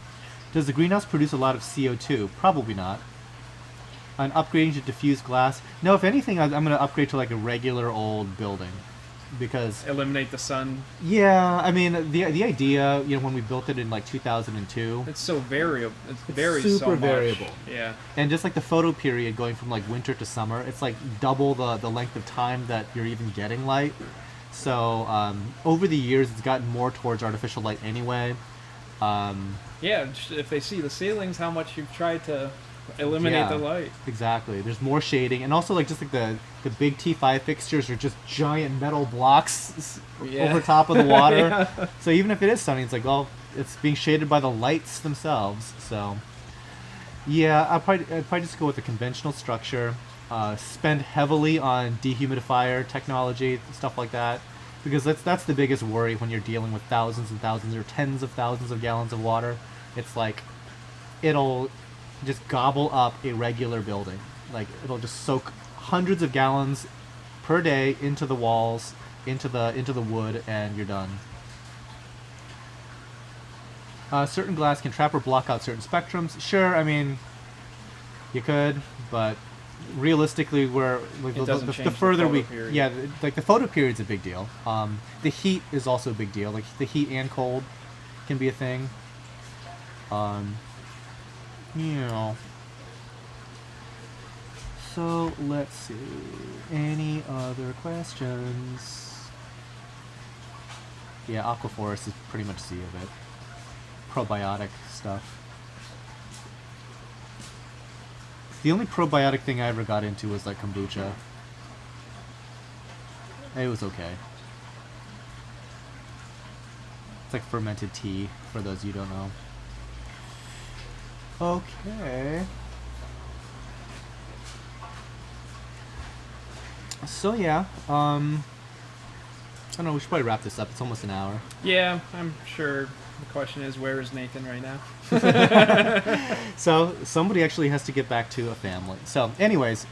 Does the greenhouse produce a lot of CO2? Probably not. On upgrading to diffused glass? No, if anything, I'm going to upgrade to like a regular old building, because Eliminate the sun. yeah, I mean the idea, when we built it in like 2002, It's so variable. It's very super so much. variable. Yeah. and just like the photo period going from like winter to summer, it's like double the length of time that you're even getting light. So over the years, it's gotten more towards artificial light anyway. Yeah, if they see the ceilings, how much you've tried to eliminate Yeah, the light. Exactly. There's more shading, and also like just like the big T5 fixtures are just giant metal blocks Yeah. over top of the water. Yeah. So even if it is sunny, it's like, well, it's being shaded by the lights themselves. So yeah, I'd probably just go with the conventional structure. Spend heavily on dehumidifier technology, stuff like that, because that's the biggest worry when you're dealing with thousands and thousands or tens of thousands of gallons of water. It's like it'll just gobble up a regular building. Like it'll just soak hundreds of gallons per day into the walls, into the wood, and you're done. Certain glass can trap or block out certain spectrums. Sure, I mean, you could, but realistically, we're like, It doesn't the change the further photo we, period. yeah, like the photo period's a big deal. The heat is also a big deal. Like the heat and cold can be a thing. You know. So let's see. Any other questions? Yeah, Aquaforest is pretty much C of it. Probiotic stuff. The only probiotic thing I ever got into was like kombucha. It was okay. It's like fermented tea, for those you don't know. Okay. So yeah, I don't know, we should probably wrap this up. It's almost an hour. Yeah, I'm sure the question is, where is Nathan right now? So somebody actually has to get back to a family. So anyways,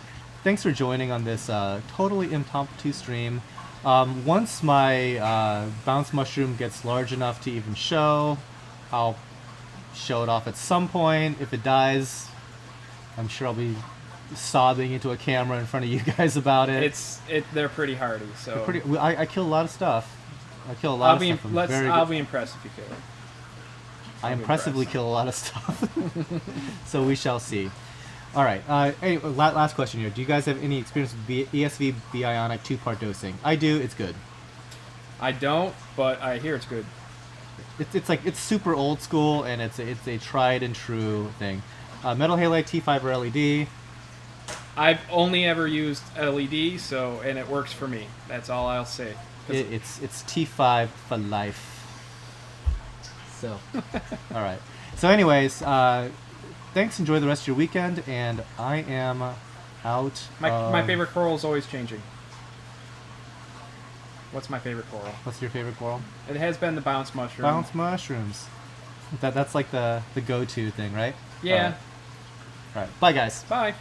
thanks for joining on this totally impromptu stream. Once my bounce mushroom gets large enough to even show, I'll show it off at some point. If it dies, I'm sure I'll be sobbing into a camera in front of you guys about it. They're pretty hardy, so I kill a lot of stuff. I kill a lot of stuff. I'll be impressed if you kill it. I I'll be impressively impressed. kill a lot of stuff. So we shall see. All right. Anyway, last question here. Do you guys have any experience with ESV Bionic 2-part dosing? I do. It's good. I don't, but I hear it's good. It's super old school, and it's a tried and true thing. Metal halide T5 or LED. I've only ever used LED, and it works for me. That's all I'll say. 'Cause It's T5 for life. So, all right. So, anyways, thanks. Enjoy the rest of your weekend, and I am out. my favorite coral is always changing. What's my favorite coral? What's your favorite coral? It has been the bounce mushroom. Bounce mushrooms. That's like the go-to thing, right? Yeah. All right. Bye, guys. Bye.